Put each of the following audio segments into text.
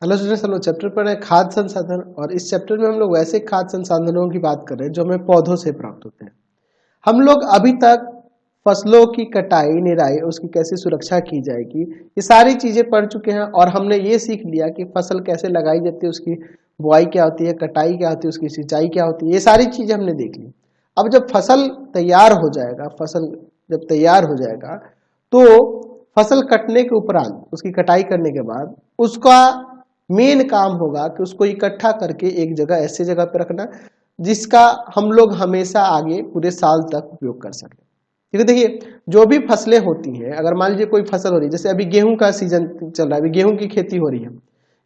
Hello students, हम लोग chapter पढ़ रहे हैं खाद्य संसाधन, और इस चैप्टर में हम लोग वैसे खाद्य संसाधनों की बात कर रहे हैं जो हमें पौधों से प्राप्त होते हैं। हम लोग अभी तक फसलों की कटाई, निराई, उसकी कैसे सुरक्षा की जाएगी, ये सारी चीजें पढ़ चुके हैं। और हमने ये सीख लिया कि फसल कैसे लगाई जाती है, उसकी बुआई क्या होती है, कटाई क्या होती है, उसकी सिंचाई क्या होती है, ये सारी चीजें हमने देख ली। अब जब फसल तैयार हो जाएगा, फसल जब तैयार हो जाएगा तो फसल कटने के उपरांत, उसकी कटाई करने के बाद उसका मेन काम होगा कि उसको इकट्ठा करके एक जगह, ऐसे जगह पे रखना जिसका हम लोग हमेशा आगे पूरे साल तक उपयोग कर सकें। ठीक है, देखिए जो भी फसलें होती हैं, अगर मान लीजिए कोई फसल हो रही है, जैसे अभी गेहूं का सीजन चल रहा है, अभी गेहूं की खेती हो रही है,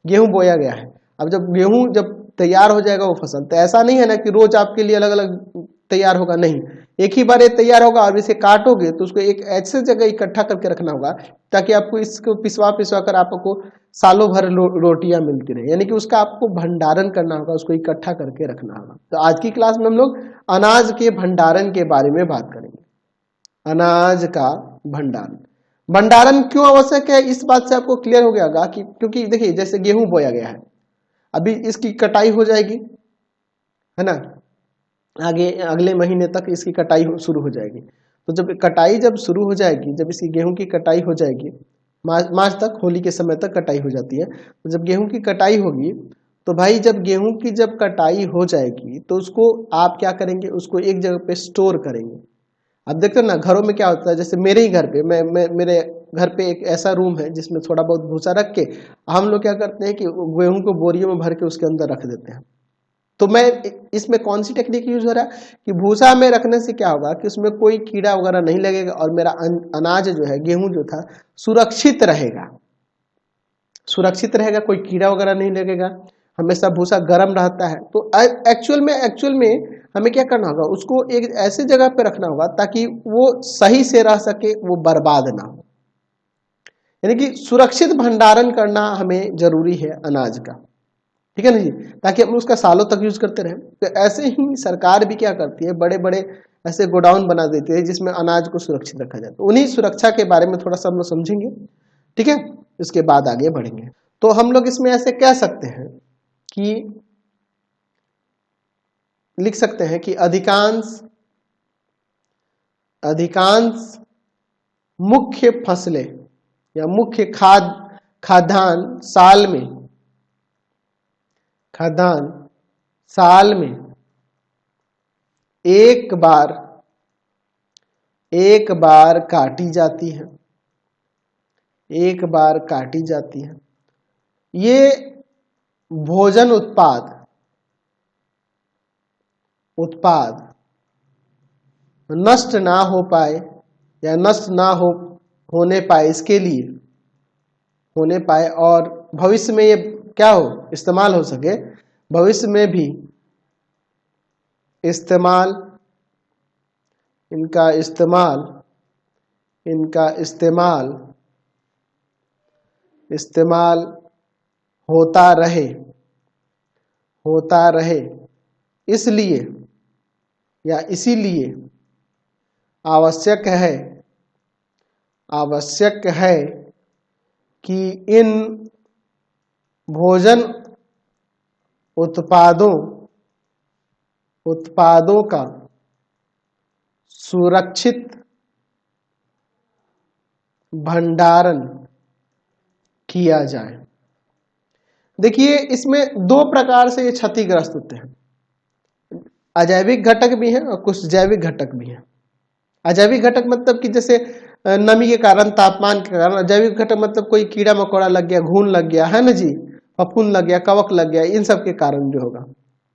गेहूं बोया गया है। अब जब गेहूं जब तैयार हो जाएगा वो फसल, तो ऐसा नहीं है ना कि रोज आपके लिए अलग अलग तैयार होगा, नहीं, एक ही बार ये तैयार होगा। और इसे काटोगे तो उसको एक ऐसे जगह इकट्ठा करके रखना होगा ताकि आपको इसको पिसवा पिसवा कर आपको सालों भर रोटियां मिलती रहे, यानी कि उसका आपको भंडारण करना होगा, उसको इकट्ठा करके रखना होगा। तो आज की क्लास में हम लोग अनाज के भंडारण के बारे में बात करेंगे। अनाज का भंडारण, भंडारण क्यों आवश्यक है, इस बात से आपको क्लियर हो गया होगा कि क्योंकि देखिए जैसे गेहूं बोया गया है, अभी इसकी कटाई हो जाएगी, है ना, आगे अगले महीने तक इसकी कटाई शुरू हो जाएगी। तो जब कटाई जब शुरू हो जाएगी, जब इसकी गेहूं की कटाई हो जाएगी, मार्च तक, होली के समय तक कटाई हो जाती है। तो जब गेहूं की कटाई होगी तो भाई जब गेहूं की जब कटाई हो जाएगी तो उसको आप क्या करेंगे, उसको एक जगह पे स्टोर करेंगे। अब देखते ना घरों में क्या होता है, जैसे मेरे ही घर पे, मैं मेरे घर पे एक ऐसा रूम है जिसमें थोड़ा बहुत भूसा रख के हम लोग क्या करते हैं कि गेहूं को बोरियों में भर के उसके अंदर रख देते हैं। तो मैं इसमें कौन सी टेक्निक यूज हो रहा है कि भूसा में रखने से क्या होगा कि उसमें कोई कीड़ा वगैरह नहीं लगेगा और मेरा अनाज जो है, गेहूं जो था, सुरक्षित रहेगा, सुरक्षित रहेगा, कोई कीड़ा वगैरह नहीं लगेगा, हमेशा भूसा गर्म रहता है। तो एक्चुअल में हमें क्या करना होगा, उसको एक ऐसे जगह पे रखना होगा ताकि वो सही से रह सके, वो बर्बाद ना हो, यानी कि सुरक्षित भंडारण करना हमें जरूरी है अनाज का। ठीक है ना जी, ताकि हम उसका सालों तक यूज करते रहें। तो ऐसे ही सरकार भी क्या करती है, बड़े बड़े ऐसे गोडाउन बना देती है जिसमें अनाज को सुरक्षित रखा जाए। तो उन्हीं सुरक्षा के बारे में थोड़ा सा हम लोग समझेंगे, ठीक है, इसके बाद आगे बढ़ेंगे। तो हम लोग इसमें ऐसे कह सकते हैं कि, लिख सकते हैं कि अधिकांश मुख्य फसलें या मुख्य खाद्यान्न साल में एक बार काटी जाती है, एक बार काटी जाती है। ये भोजन उत्पाद नष्ट ना हो पाए या नष्ट ना होने पाए, इसके लिए होने पाए, और भविष्य में ये क्या हो, इस्तेमाल हो सके, भविष्य में भी इस्तेमाल, इनका इस्तेमाल होता रहे, इसीलिए आवश्यक है कि इन भोजन उत्पादों का सुरक्षित भंडारण किया जाए। देखिए इसमें दो प्रकार से ये क्षतिग्रस्त होते हैं, अजैविक घटक भी हैं और कुछ जैविक घटक भी हैं। अजैविक घटक मतलब कि जैसे नमी के कारण, तापमान के कारण। अजैविक घटक मतलब कोई कीड़ा मकोड़ा लग गया, घून लग गया, है ना जी, फफूंद लग गया, कवक लग गया, इन सब के कारण जो होगा,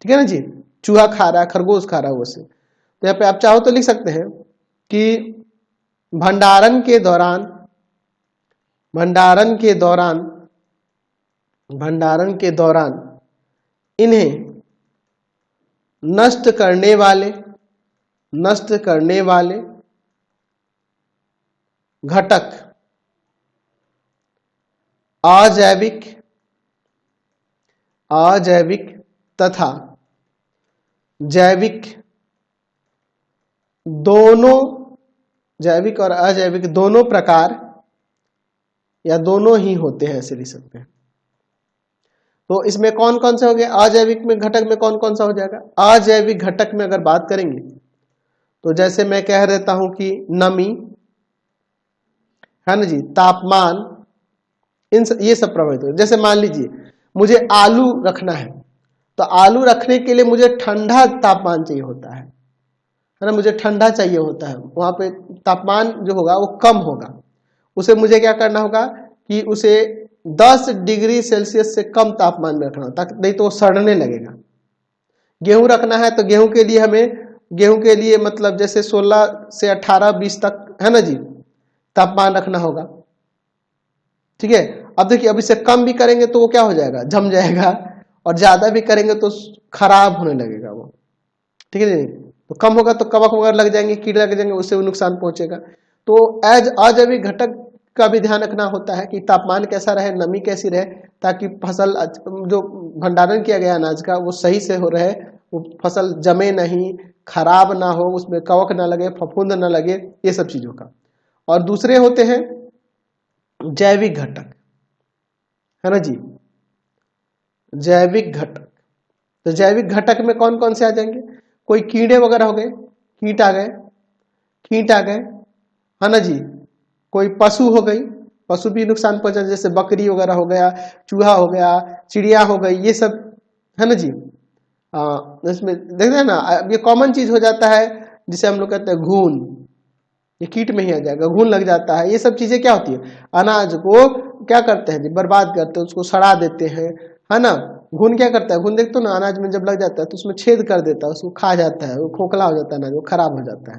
ठीक है ना जी, चूहा खा रहा है, खरगोश खा रहा है, उससे। तो यहाँ पे आप चाहो तो लिख सकते हैं कि भंडारण के दौरान इन्हें नष्ट करने वाले घटक अजैविक तथा जैविक और अजैविक दोनों प्रकार या दोनों ही होते हैं, ऐसे लिख सकते हैं। तो इसमें कौन कौन से हो गए, अजैविक में घटक में कौन कौन सा हो जाएगा। अजैविक घटक में अगर बात करेंगे तो जैसे मैं कह देता हूं कि नमी है ना जी, तापमान, ये सब प्रभावित हो। जैसे मान लीजिए मुझे आलू रखना है, तो आलू रखने के लिए मुझे ठंडा तापमान चाहिए होता है ना, मुझे ठंडा चाहिए होता है, वहां पे तापमान जो होगा वो कम होगा। उसे मुझे क्या करना होगा कि उसे 10 डिग्री सेल्सियस से कम तापमान में रखना, ताकि नहीं तो वो सड़ने लगेगा। गेहूं रखना है तो गेहूं के लिए हमें, गेहूं के लिए मतलब जैसे 16 से 18 20 तक है ना जी तापमान रखना होगा। ठीक है, अब देखिए अब इसे कम भी करेंगे तो वो क्या हो जाएगा, जम जाएगा, और ज्यादा भी करेंगे तो खराब होने लगेगा वो। ठीक है जी, तो कम होगा तो कवक वगैरह लग जाएंगे, कीड़े लग जाएंगे, उससे नुकसान पहुंचेगा। तो एज अजैविक घटक का भी ध्यान रखना होता है कि तापमान कैसा रहे, नमी कैसी रहे, ताकि फसल जो भंडारण किया गया अनाज का वो सही से हो रहे, वो फसल जमे नहीं, खराब ना हो, उसमें कवक ना लगे, फफूंद ना लगे, ये सब चीजों का। और दूसरे होते हैं जैविक घटक, है ना जी, जैविक घटक। तो जैविक घटक में कौन कौन से आ जाएंगे, कोई कीड़े वगैरह हो गए, कीट आ गए, कीट आ गए, है ना जी, कोई पशु हो गई, पशु भी नुकसान पहुंचा, जैसे बकरी वगैरह हो गया, चूहा हो गया, चिड़िया हो गई, ये सब है ना जी। इसमें देखते हैं ना, ये कॉमन चीज हो जाता है जिसे हम लोग कहते हैं घून, ये कीट में ही आ जाएगा, घून लग जाता है। ये सब चीजें क्या होती है, अनाज को क्या करते हैं जी, बर्बाद करते हैं, उसको सड़ा देते हैं, है ना। घून क्या करता है, घून देखते हो ना, अनाज में जब लग जाता है तो उसमें छेद कर देता है, उसको खा जाता है, वो खोखला हो जाता है अनाज, वो खराब हो जाता है।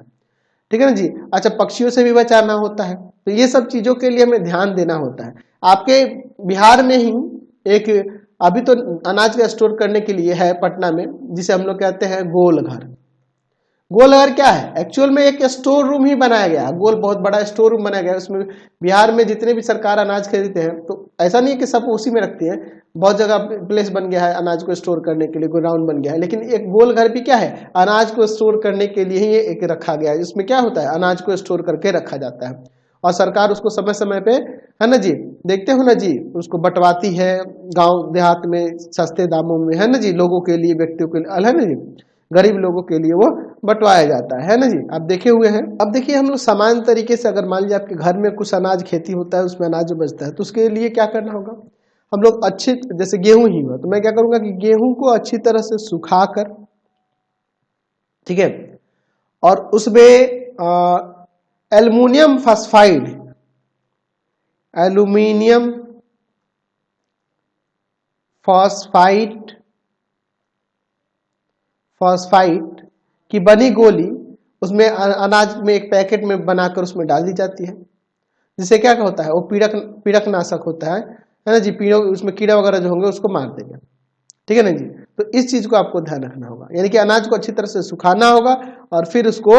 ठीक है ना जी। अच्छा, पक्षियों से भी बचाना होता है, तो ये सब चीजों के लिए हमें ध्यान देना होता है। आपके बिहार में ही एक अभी तो अनाज का स्टोर करने के लिए है पटना में, जिसे हम लोग कहते हैं गोल घर। गोल घर क्या है, एक्चुअल में एक स्टोर रूम ही बनाया गया, गोल बहुत बड़ा स्टोर रूम बनाया गया। उसमें बिहार में जितने भी सरकार अनाज खरीदते हैं, तो ऐसा नहीं है कि सब उसी में रखती है, बहुत जगह प्लेस बन गया है अनाज को स्टोर करने के लिए, गोडाउन बन गया है। लेकिन एक गोल घर भी क्या है, अनाज को स्टोर करने के लिए ही एक रखा गया है। इसमें क्या होता है, अनाज को स्टोर करके रखा जाता है, और सरकार उसको समय समय पे, है ना जी, देखते हो ना जी, उसको बंटवाती है गांव देहात में सस्ते दामों में, है ना जी, लोगों के लिए, व्यक्तियों के लिए, है ना जी, गरीब लोगों के लिए वो बंटवाया जाता है ना जी। आप देखे हुए हैं। अब देखिए हम लोग समान तरीके से, अगर मान लीजिए आपके घर में कुछ अनाज खेती होता है, उसमें अनाज जो बचता है, तो उसके लिए क्या करना होगा, हम लोग अच्छे, जैसे गेहूं ही हुआ तो मैं क्या करूंगा कि गेहूं को अच्छी तरह से सुखाकर, ठीक है, और उसमें aluminium phosphide, aluminium phosphide, phosphide की बनी गोली उसमें अनाज में एक पैकेट में बनाकर उसमें डाल दी जाती है, जिससे क्या होता है, वो पीड़क नाशक होता है ना जी, पीड़ों उसमें कीड़ा वगैरह जो होंगे उसको मार देगा। ठीक है ना जी। तो इस चीज को आपको ध्यान रखना होगा, यानी कि अनाज को अच्छी तरह से सुखाना होगा, और फिर उसको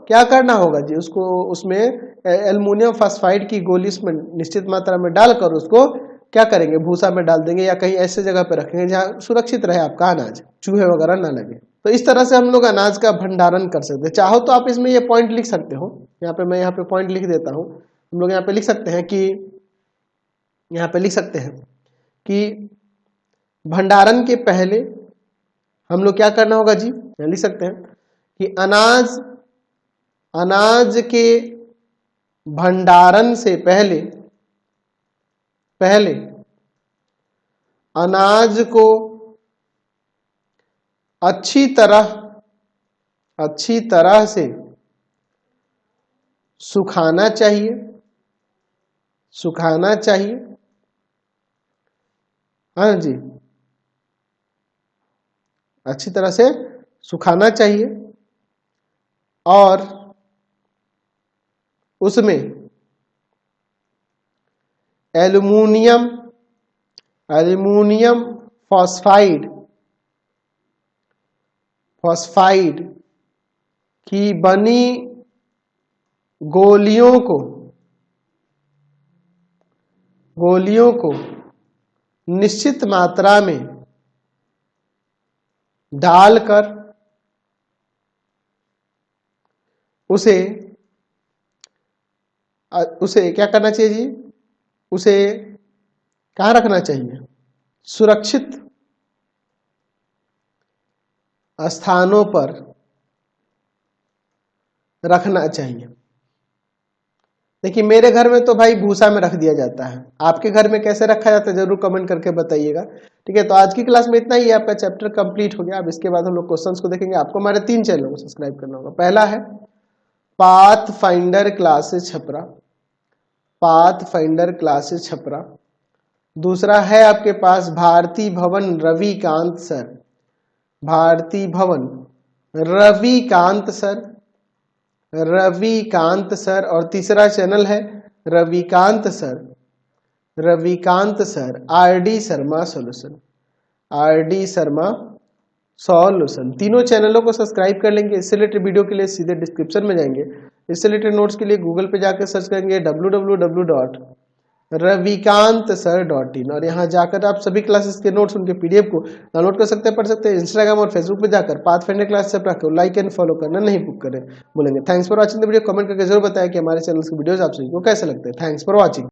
क्या करना होगा जी, उसको उसमें एल्युमिनियम फॉस्फाइड की गोली उसमें निश्चित मात्रा में डालकर उसको क्या करेंगे, भूसा में डाल देंगे, या कहीं ऐसे जगह पे रखेंगे जहाँ सुरक्षित रहे आपका अनाज, चूहे वगैरह ना लगे। तो इस तरह से हम लोग अनाज का भंडारण कर सकते हैं। चाहो तो आप इसमें ये पॉइंट लिख सकते हो, यहाँ पे मैं यहाँ पे पॉइंट लिख देता हूँ। हम लोग यहाँ पे लिख सकते हैं कि, यहाँ पे लिख सकते हैं कि भंडारण के पहले हम लोग क्या करना होगा जी, लिख सकते हैं कि अनाज के भंडारण से पहले अनाज को अच्छी तरह से सुखाना चाहिए, हाँ जी, अच्छी तरह से सुखाना चाहिए, और उसमें एल्युमिनियम फॉस्फाइड की बनी गोलियों को निश्चित मात्रा में डालकर उसे क्या करना चाहिए जी, उसे कहाँ रखना चाहिए, सुरक्षित स्थानों पर रखना चाहिए। देखिए मेरे घर में तो भाई भूसा में रख दिया जाता है, आपके घर में कैसे रखा जाता है जरूर कमेंट करके बताइएगा। ठीक है, तो आज की क्लास में इतना ही, आपका चैप्टर कंप्लीट हो गया। अब इसके बाद हम लोग क्वेश्चंस को देखेंगे। आपको हमारे 3 चैनल को सब्सक्राइब करना होगा। पहला है path finder classes Chhapra, path finder classes Chhapra. दूसरा है आपके पास भारती भवन रविकांत सर, भारती भवन रविकांत सर, रविकांत सर। और तीसरा चैनल है Ravikant sir, Ravikant sir R D Sharma solution, R D Sharma solution. तीनों चैनलों को सब्सक्राइब कर लेंगे। इससे रिलेटेड वीडियो के लिए सीधे डिस्क्रिप्शन में जाएंगे, इससे रिलेटेड नोट्स के लिए गूगल पे जाकर सर्च करेंगे www.ravikantsir.in और यहाँ जाकर आप सभी क्लासेस के नोट्स, उनके पीडीएफ को डाउनलोड कर सकते हैं, पढ़ सकते हैं। इंस्टाग्राम और फेसबुक पे जाकर पाथफाइंडर क्लास से को लाइक एंड फॉलो करना नहीं बुक करें बोलेंगे। Thanks for watching the video. Comment करके जरूर बताएं कि हमारे चैनल के वीडियोस आप सभी को कैसे लगते हैं। Thanks for watching.